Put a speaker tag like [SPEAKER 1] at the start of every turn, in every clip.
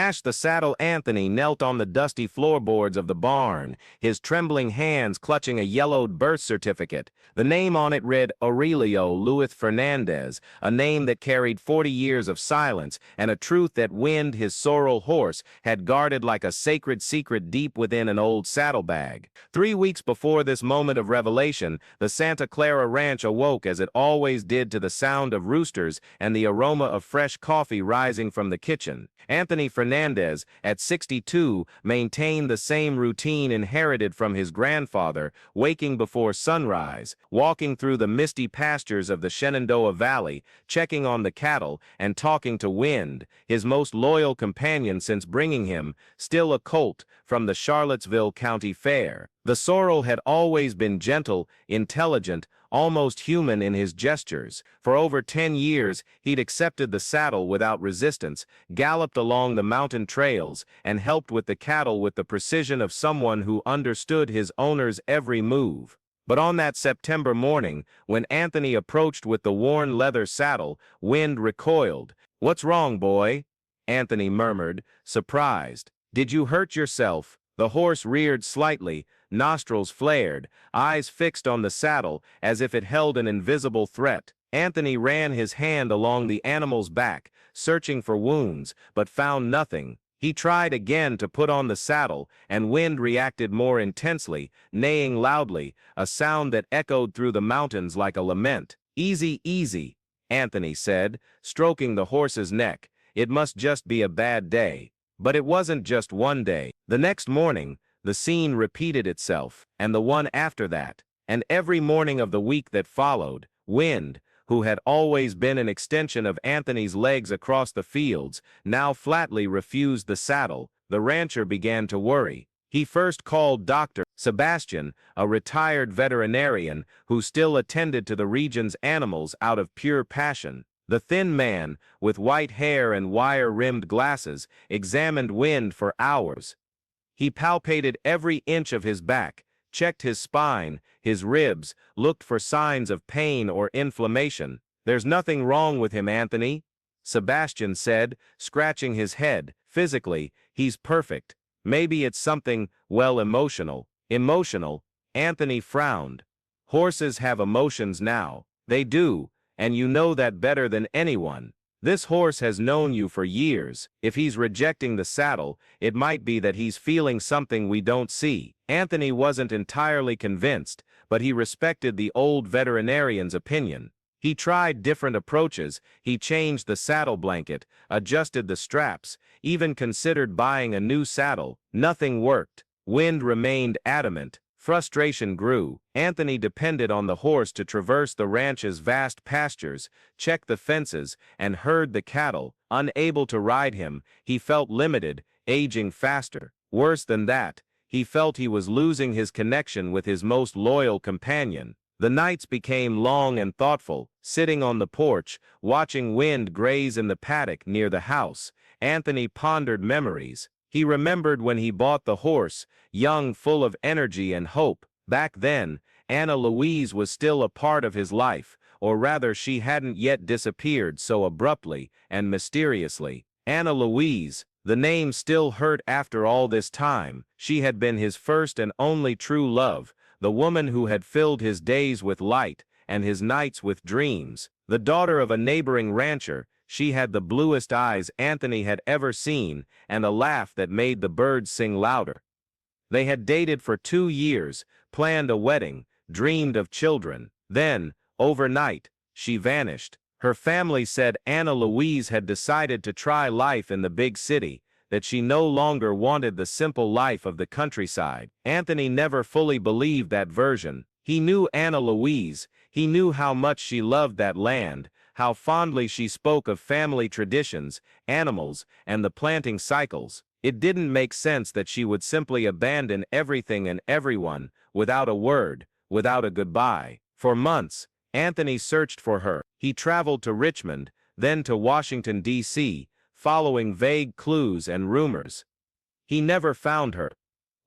[SPEAKER 1] lashed the saddle, Anthony knelt on the dusty floorboards of the barn, his trembling hands clutching a yellowed birth certificate. The name on it read Aurelio Luis Fernandez, a name that carried 40 years of silence and a truth that Wind, his sorrel horse, had guarded like a sacred secret deep within an old saddlebag. 3 weeks before this moment of revelation, the Santa Clara Ranch awoke as it always did to the sound of roosters and the aroma of fresh coffee rising from the kitchen. Anthony Fernandez, at 62, maintained the same routine inherited from his grandfather, waking before sunrise, walking through the misty pastures of the Shenandoah Valley, checking on the cattle, and talking to Wind, his most loyal companion since bringing him, still a colt, from the Charlottesville County Fair. The sorrel had always been gentle, intelligent, almost human in his gestures. For over 10 years, he'd accepted the saddle without resistance, galloped along the mountain trails, and helped with the cattle with the precision of someone who understood his owner's every move. But on that September morning, when Anthony approached with the worn leather saddle, Wind recoiled. "What's wrong, boy?" Anthony murmured, surprised. "Did you hurt yourself?" The horse reared slightly, nostrils flared, eyes fixed on the saddle as if it held an invisible threat. Anthony ran his hand along the animal's back, searching for wounds, but found nothing. He tried again to put on the saddle, and Wind reacted more intensely, neighing loudly, a sound that echoed through the mountains like a lament. "Easy, easy," Anthony said, stroking the horse's neck. "It must just be a bad day." But it wasn't just one day. The next morning, the scene repeated itself, and the one after that, and every morning of the week that followed. Wind, who had always been an extension of Anthony's legs across the fields, now flatly refused the saddle. The rancher began to worry. He first called Dr. Sebastian, a retired veterinarian who still attended to the region's animals out of pure passion. The thin man, with white hair and wire-rimmed glasses, examined Wind for hours. He palpated every inch of his back, checked his spine, his ribs, looked for signs of pain or inflammation. "There's nothing wrong with him, Anthony," Sebastian said, scratching his head. "Physically, he's perfect. Maybe it's something, well, emotional." "Emotional?" Anthony frowned. "Horses have emotions now." "They do. And you know that better than anyone. This horse has known you for years. If he's rejecting the saddle, it might be that he's feeling something we don't see." Anthony wasn't entirely convinced, but he respected the old veterinarian's opinion. He tried different approaches. He changed the saddle blanket, adjusted the straps, even considered buying a new saddle. Nothing worked. Wind remained adamant. Frustration grew. Anthony depended on the horse to traverse the ranch's vast pastures, check the fences, and herd the cattle. Unable to ride him, he felt limited, aging faster. Worse than that, he felt he was losing his connection with his most loyal companion. The nights became long and thoughtful. Sitting on the porch, watching Wind graze in the paddock near the house, Anthony pondered memories. He remembered when he bought the horse, young, full of energy and hope. Back then, Anna Louise was still a part of his life, or rather she hadn't yet disappeared so abruptly and mysteriously. Anna Louise, the name still hurt after all this time. She had been his first and only true love, the woman who had filled his days with light and his nights with dreams. The daughter of a neighboring rancher, she had the bluest eyes Anthony had ever seen and a laugh that made the birds sing louder. They had dated for 2 years, planned a wedding, dreamed of children. Then, overnight, she vanished. Her family said Anna Louise had decided to try life in the big city, that she no longer wanted the simple life of the countryside. Anthony never fully believed that version. He knew Anna Louise, he knew how much she loved that land, how fondly she spoke of family traditions, animals, and the planting cycles. It didn't make sense that she would simply abandon everything and everyone, without a word, without a goodbye. For months, Anthony searched for her. He traveled to Richmond, then to Washington, D.C., following vague clues and rumors. He never found her.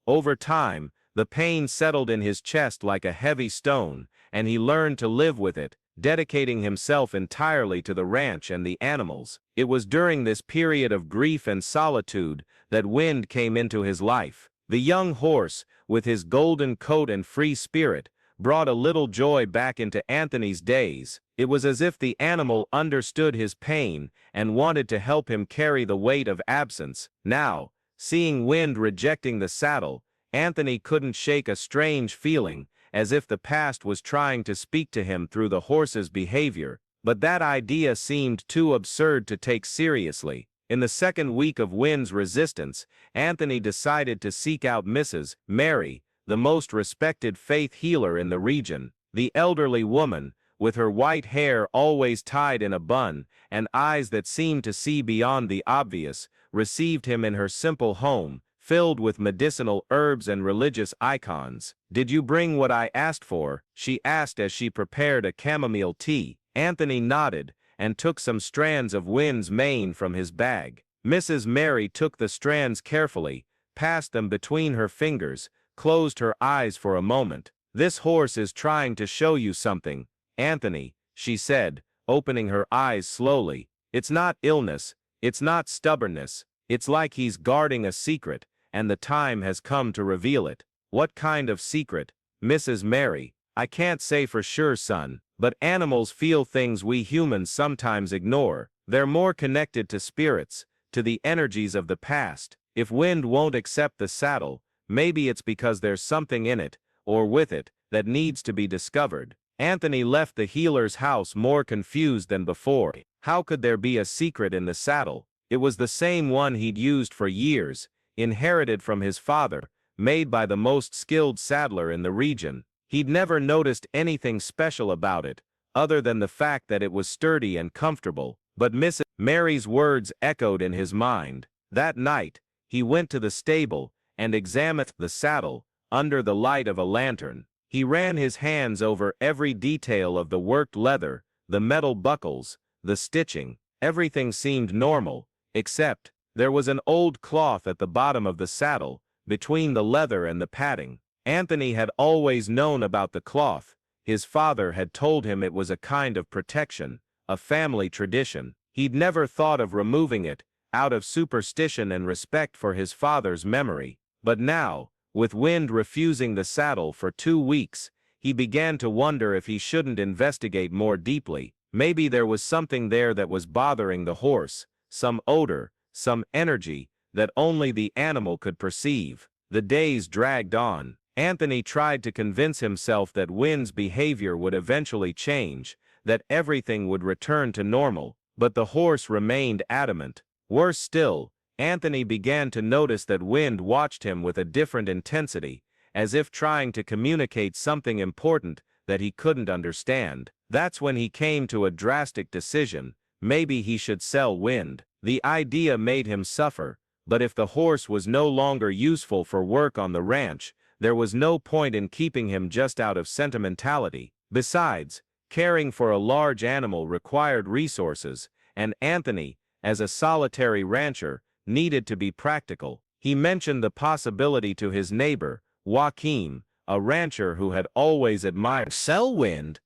[SPEAKER 1] Over time, the pain settled in his chest like a heavy stone, and he learned to live with it, dedicating himself entirely to the ranch and the animals. It was during this period of grief and solitude that Wind came into his life. The young horse, with his golden coat and free spirit, brought a little joy back into Anthony's days. It was as if the animal understood his pain and wanted to help him carry the weight of absence. Now, seeing Wind rejecting the saddle, Anthony couldn't shake a strange feeling, as if the past was trying to speak to him through the horse's behavior. But that idea seemed too absurd to take seriously. In the second week of Wind's resistance, Anthony decided to seek out Mrs. Mary, the most respected faith healer in the region. The elderly woman, with her white hair always tied in a bun and eyes that seemed to see beyond the obvious, received him in her simple home, filled with medicinal herbs and religious icons. "Did you bring what I asked for?" she asked as she prepared a chamomile tea. Anthony nodded and took some strands of Wind's mane from his bag. Mrs. Mary took the strands carefully, passed them between her fingers, closed her eyes for a moment. "This horse is trying to show you something, Anthony," she said, opening her eyes slowly. "It's not illness, it's not stubbornness, it's like he's guarding a secret, and the time has come to reveal it." "What kind of secret, Mrs. Mary?" "I can't say for sure, son, but animals feel things we humans sometimes ignore. They're more connected to spirits, to the energies of the past. If Wind won't accept the saddle, maybe it's because there's something in it, or with it, that needs to be discovered." Anthony left the healer's house more confused than before. How could there be a secret in the saddle? It was the same one he'd used for years, inherited from his father, made by the most skilled saddler in the region. He'd never noticed anything special about it, other than the fact that it was sturdy and comfortable. But Mrs. Mary's words echoed in his mind. That night, he went to the stable and examined the saddle under the light of a lantern. He ran his hands over every detail of the worked leather, the metal buckles, the stitching. Everything seemed normal, except there was an old cloth at the bottom of the saddle, between the leather and the padding. Anthony had always known about the cloth. His father had told him it was a kind of protection, a family tradition. He'd never thought of removing it, out of superstition and respect for his father's memory. But now, with Wind refusing the saddle for 2 weeks, he began to wonder if he shouldn't investigate more deeply. Maybe there was something there that was bothering the horse, some odor, some energy, that only the animal could perceive. The days dragged on. Anthony tried to convince himself that Wind's behavior would eventually change, that everything would return to normal, but the horse remained adamant. Worse still, Anthony began to notice that Wind watched him with a different intensity, as if trying to communicate something important that he couldn't understand. That's when he came to a drastic decision. Maybe he should sell Wind. The idea made him suffer, but if the horse was no longer useful for work on the ranch, there was no point in keeping him just out of sentimentality. Besides, caring for a large animal required resources, and Anthony, as a solitary rancher, needed to be practical. He mentioned the possibility to his neighbor, Joaquim, a rancher who had always admired "Sell Wind?"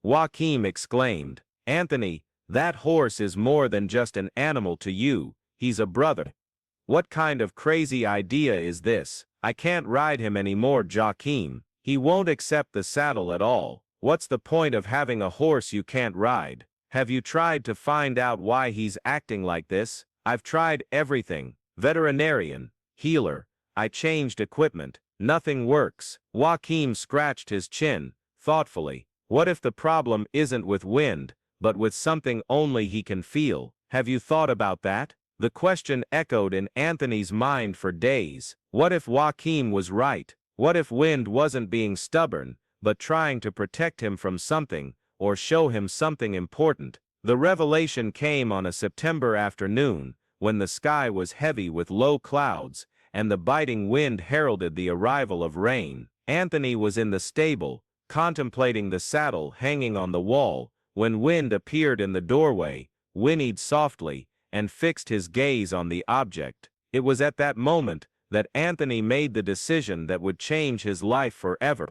[SPEAKER 1] Joaquim exclaimed. "Anthony, that horse is more than just an animal to you, he's a brother." "What kind of crazy idea is this? I can't ride him anymore, Joaquim. He won't accept the saddle at all. What's the point of having a horse you can't ride? Have you tried to find out why he's acting like this?" "I've tried everything. Veterinarian, healer. I changed equipment. Nothing works." Joaquim scratched his chin, thoughtfully. "What if the problem isn't with Wind, but with something only he can feel? Have you thought about that?" The question echoed in Anthony's mind for days. What if Joaquim was right? What if Wind wasn't being stubborn, but trying to protect him from something, or show him something important? The revelation came on a September afternoon, when the sky was heavy with low clouds, and the biting wind heralded the arrival of rain. Anthony was in the stable, contemplating the saddle hanging on the wall, when Wind appeared in the doorway, whinnied softly, and fixed his gaze on the object. It was at that moment that Anthony made the decision that would change his life forever.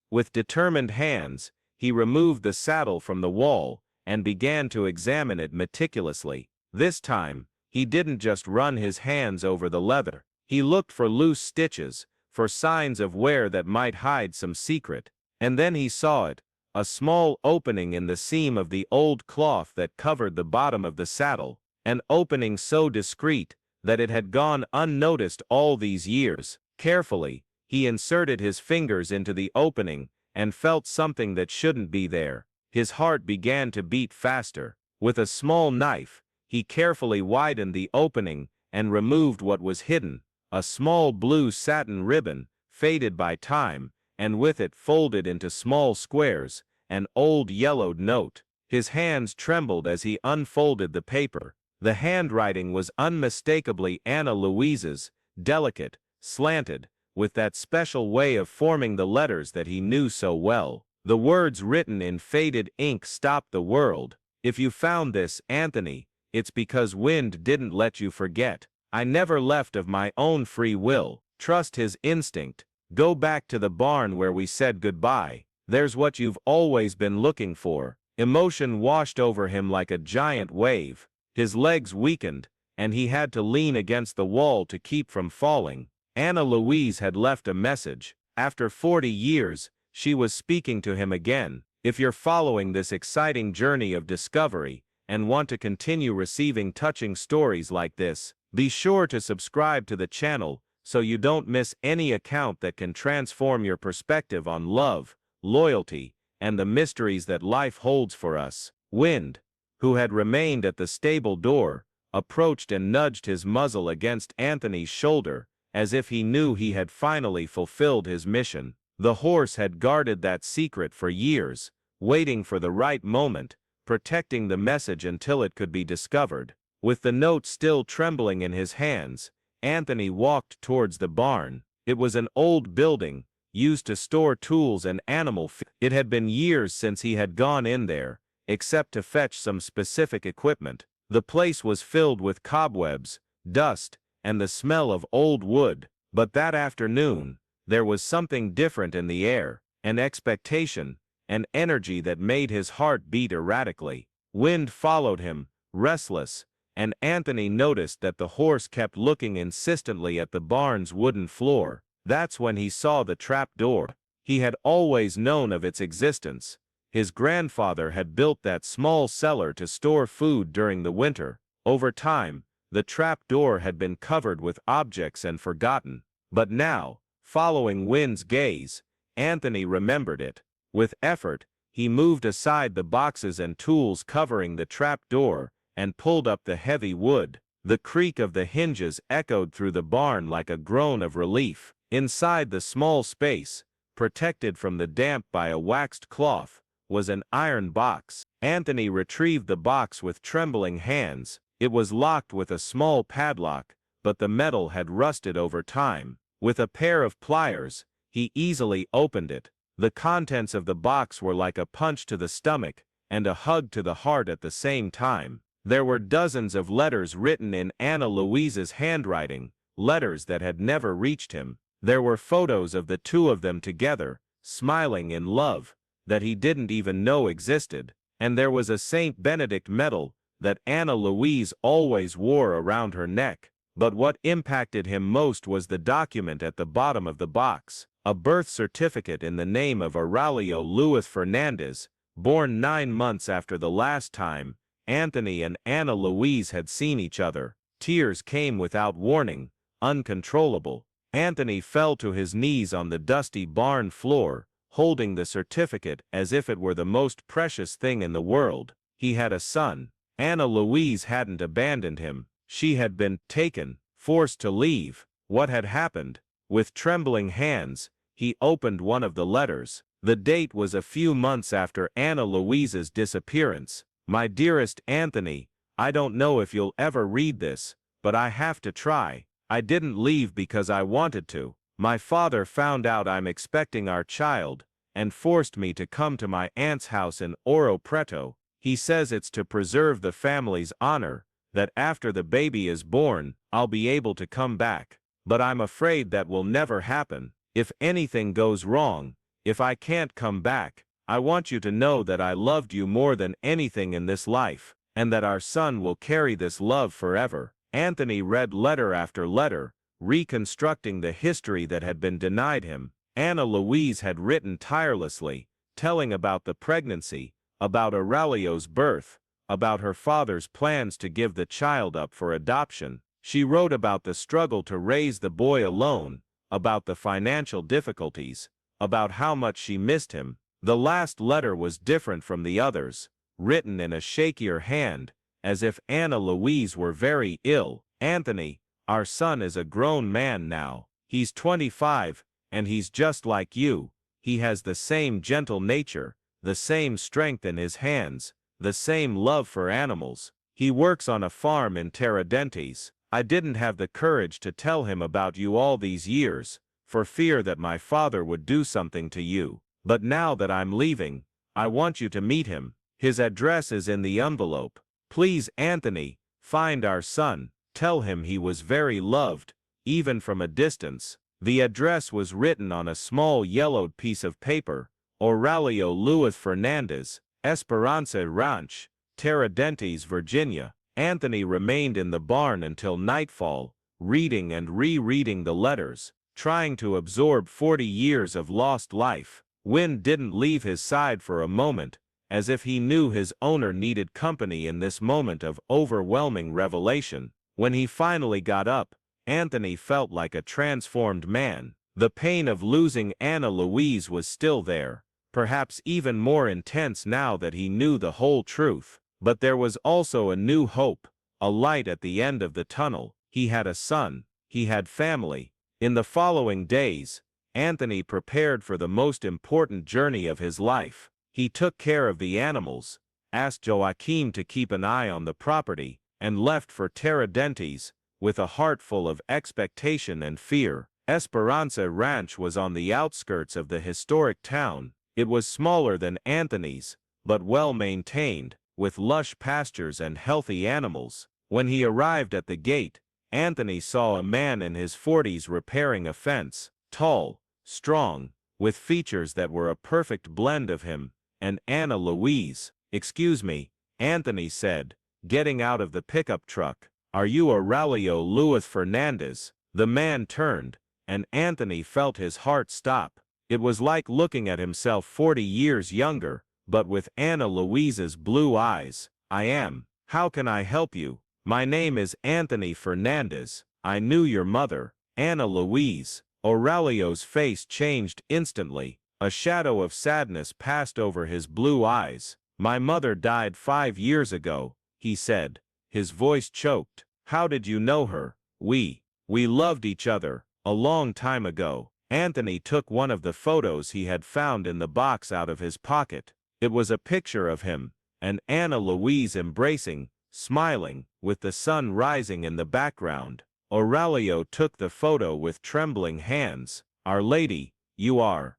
[SPEAKER 1] With determined hands, He removed the saddle from the wall and began to examine it meticulously. This time, he didn't just run his hands over the leather. He looked for loose stitches, for signs of wear that might hide some secret. And then he saw it, a small opening in the seam of the old cloth that covered the bottom of the saddle, an opening so discreet that it had gone unnoticed all these years. Carefully, he inserted his fingers into the opening and felt something that shouldn't be there. His heart began to beat faster. With a small knife, he carefully widened the opening and removed what was hidden, a small blue satin ribbon, faded by time, and with it folded into small squares, an old yellowed note. His hands trembled as he unfolded the paper. The handwriting was unmistakably Ana Luisa's, delicate, slanted, with that special way of forming the letters that he knew so well. The words written in faded ink stopped the world. If you found this, Anthony, it's because wind didn't let you forget. I never left of my own free will. Trust his instinct. Go back to the barn where we said goodbye. There's what you've always been looking for. Emotion washed over him like a giant wave. His legs weakened, and he had to lean against the wall to keep from falling. Ana Luisa had left a message. After 40 years, she was speaking to him again. If you're following this exciting journey of discovery and want to continue receiving touching stories like this, be sure to subscribe to the channel so you don't miss any account that can transform your perspective on love, loyalty, and the mysteries that life holds for us. Wind, who had remained at the stable door, approached and nudged his muzzle against Anthony's shoulder, as if he knew he had finally fulfilled his mission. The horse had guarded that secret for years, waiting for the right moment, protecting the message until it could be discovered. With the note still trembling in his hands, Anthony walked towards the barn. It was an old building, used to store tools and animal feed. It had been years since he had gone in there, except to fetch some specific equipment. The place was filled with cobwebs, dust, and the smell of old wood. But that afternoon, there was something different in the air, an expectation, an energy that made his heart beat erratically. Wind followed him, restless, and Anthony noticed that the horse kept looking insistently at the barn's wooden floor. That's when he saw the trap door. He had always known of its existence. His grandfather had built that small cellar to store food during the winter. Over time, the trap door had been covered with objects and forgotten. But now, following Wind's gaze, Anthony remembered it. With effort, he moved aside the boxes and tools covering the trap door and pulled up the heavy wood. The creak of the hinges echoed through the barn like a groan of relief. Inside the small space, protected from the damp by a waxed cloth, was an iron box. Anthony retrieved the box with trembling hands. It was locked with a small padlock, but the metal had rusted over time. With a pair of pliers, he easily opened it. The contents of the box were like a punch to the stomach and a hug to the heart at the same time. There were dozens of letters written in Ana Luisa's handwriting, letters that had never reached him. There were photos of the two of them together, smiling in love, that he didn't even know existed. And there was a Saint Benedict medal that Ana Luisa always wore around her neck. But what impacted him most was the document at the bottom of the box, a birth certificate in the name of Aurelio Luis Fernandez, born 9 months after the last time Anthony and Ana Luisa had seen each other. Tears came without warning, uncontrollable. Anthony fell to his knees on the dusty barn floor, holding the certificate as if it were the most precious thing in the world. He had a son. Ana Luisa hadn't abandoned him. She had been taken, forced to leave. What had happened? With trembling hands, he opened one of the letters. The date was a few months after Ana Luisa's disappearance. My dearest Anthony, I don't know if you'll ever read this, but I have to try. I didn't leave because I wanted to. My father found out I'm expecting our child and forced me to come to my aunt's house in Oro Preto. He says it's to preserve the family's honor, that after the baby is born, I'll be able to come back. But I'm afraid that will never happen. If anything goes wrong, if I can't come back, I want you to know that I loved you more than anything in this life, and that our son will carry this love forever. Anthony read letter after letter, reconstructing the history that had been denied him. Anna Louise had written tirelessly, telling about the pregnancy, about Aurelio's birth, about her father's plans to give the child up for adoption. She wrote about the struggle to raise the boy alone, about the financial difficulties, about how much she missed him. The last letter was different from the others, written in a shakier hand, as if Anna Louise were very ill. Anthony, our son is a grown man now. He's 25, and he's just like you. He has the same gentle nature, the same strength in his hands, the same love for animals. He works on a farm in Tiradentes. I didn't have the courage to tell him about you all these years, for fear that my father would do something to you. But now that I'm leaving, I want you to meet him. His address is in the envelope. Please, Anthony, find our son. Tell him he was very loved, even from a distance. The address was written on a small yellowed piece of paper. Aurelio Luis Fernandez, Esperanza Ranch, Tiradentes, Virginia. Anthony remained in the barn until nightfall, reading and rereading the letters, trying to absorb 40 years of lost life. Wind didn't leave his side for a moment, as if he knew his owner needed company in this moment of overwhelming revelation. When he finally got up, Anthony felt like a transformed man. The pain of losing Anna Louise was still there, perhaps even more intense now that he knew the whole truth. But there was also a new hope, a light at the end of the tunnel. He had a son, he had family. In the following days, Anthony prepared for the most important journey of his life. He took care of the animals, asked Joaquin to keep an eye on the property, and left for Tiradentes, with a heart full of expectation and fear. Esperanza Ranch was on the outskirts of the historic town. It was smaller than Anthony's, but well maintained, with lush pastures and healthy animals. When he arrived at the gate, Anthony saw a man in his 40s repairing a fence, tall, strong, with features that were a perfect blend of him and Anna Louise. "Excuse me," Anthony said, getting out of the pickup truck. "Are you Aurelio Luis Fernandez?" The man turned, and Anthony felt his heart stop. It was like looking at himself 40 years younger, but with Anna Louise's blue eyes. "I am. How can I help you?" "My name is Anthony Fernandez. I knew your mother, Anna Louise." Aurelio's face changed instantly. A shadow of sadness passed over his blue eyes. "My mother died 5 years ago," he said, his voice choked. "How did you know her?" We loved each other, a long time ago." Anthony took one of the photos he had found in the box out of his pocket. It was a picture of him and Anna Louise embracing, smiling, with the sun rising in the background. Aurelio took the photo with trembling hands. "Our Lady, you are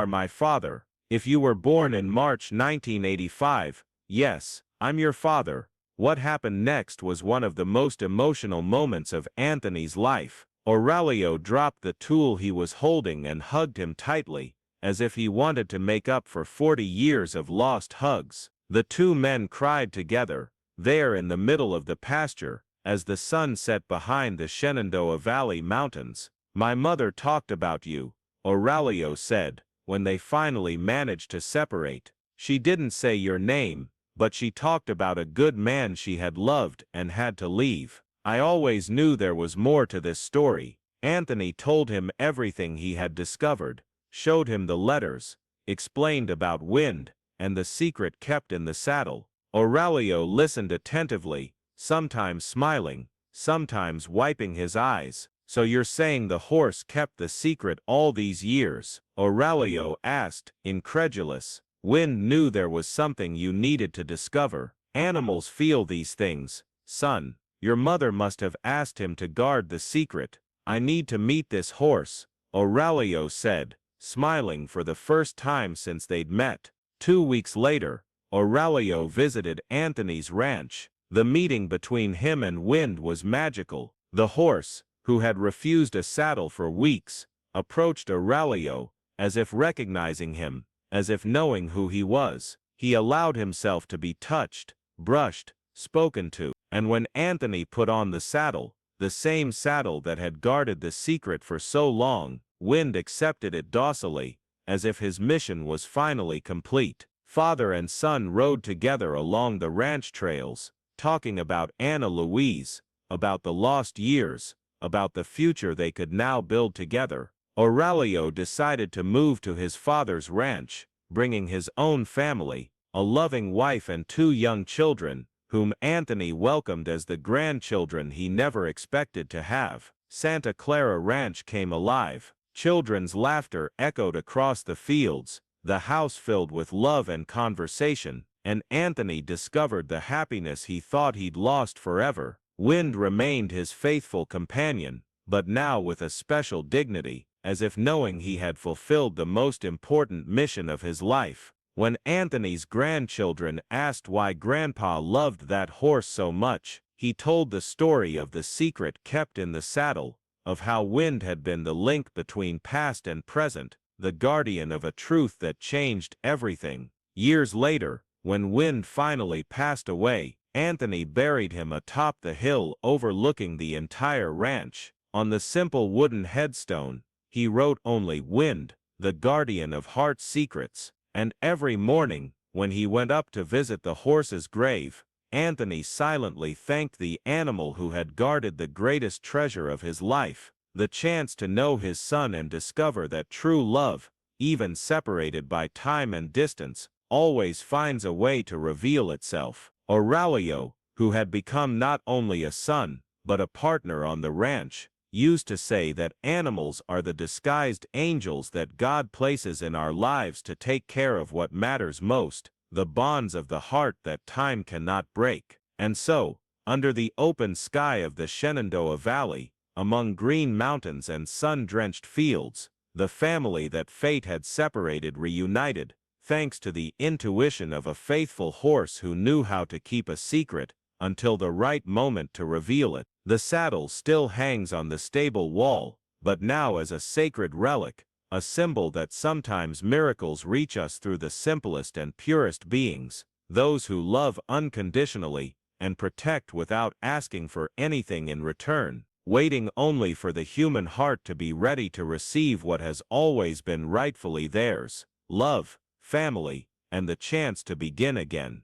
[SPEAKER 1] my father. If you were born in March 1985, yes, I'm your father." What happened next was one of the most emotional moments of Anthony's life. Aurelio dropped the tool he was holding and hugged him tightly, as if he wanted to make up for 40 years of lost hugs. The two men cried together, there in the middle of the pasture, as the sun set behind the Shenandoah Valley mountains. "My mother talked about you," Aurelio said, when they finally managed to separate. "She didn't say your name, but she talked about a good man she had loved and had to leave. I always knew there was more to this story." Anthony told him everything he had discovered, showed him the letters, explained about Wind, and the secret kept in the saddle. Aurelio listened attentively, sometimes smiling, sometimes wiping his eyes. "So you're saying the horse kept the secret all these years?" Aurelio asked, incredulous. "Wind knew there was something you needed to discover. Animals feel these things, son. Your mother must have asked him to guard the secret." "I need to meet this horse," Aurelio said, smiling for the first time since they'd met. 2 weeks later, Aurelio visited Anthony's ranch. The meeting between him and Wind was magical. The horse, who had refused a saddle for weeks, approached Aurelio, as if recognizing him, as if knowing who he was. He allowed himself to be touched, brushed, spoken to, and when Anthony put on the same saddle that had guarded the secret for so long, Wind accepted it docilely, as if his mission was finally complete. Father and son rode together along the ranch trails, talking about Anna Louise, about the lost years, about the future they could now build together. Aurelio decided to move to his father's ranch, bringing his own family, a loving wife and 2 young children, whom Anthony welcomed as the grandchildren he never expected to have. Santa Clara Ranch came alive. Children's laughter echoed across the fields, the house filled with love and conversation, and Anthony discovered the happiness he thought he'd lost forever. Wind remained his faithful companion, but now with a special dignity, as if knowing he had fulfilled the most important mission of his life. When Anthony's grandchildren asked why Grandpa loved that horse so much, he told the story of the secret kept in the saddle, of how Wind had been the link between past and present, the guardian of a truth that changed everything. Years later, when Wind finally passed away, Anthony buried him atop the hill overlooking the entire ranch. On the simple wooden headstone, he wrote only Wind, the guardian of heart's secrets. And every morning, when he went up to visit the horse's grave, Anthony silently thanked the animal who had guarded the greatest treasure of his life, the chance to know his son and discover that true love, even separated by time and distance, always finds a way to reveal itself. Aurelio, who had become not only a son, but a partner on the ranch, used to say that animals are the disguised angels that God places in our lives to take care of what matters most, the bonds of the heart that time cannot break. And so, under the open sky of the Shenandoah Valley, among green mountains and sun-drenched fields, the family that fate had separated reunited, thanks to the intuition of a faithful horse who knew how to keep a secret until the right moment to reveal it. The saddle still hangs on the stable wall, but now as a sacred relic, a symbol that sometimes miracles reach us through the simplest and purest beings, those who love unconditionally and protect without asking for anything in return, waiting only for the human heart to be ready to receive what has always been rightfully theirs: love, family, and the chance to begin again.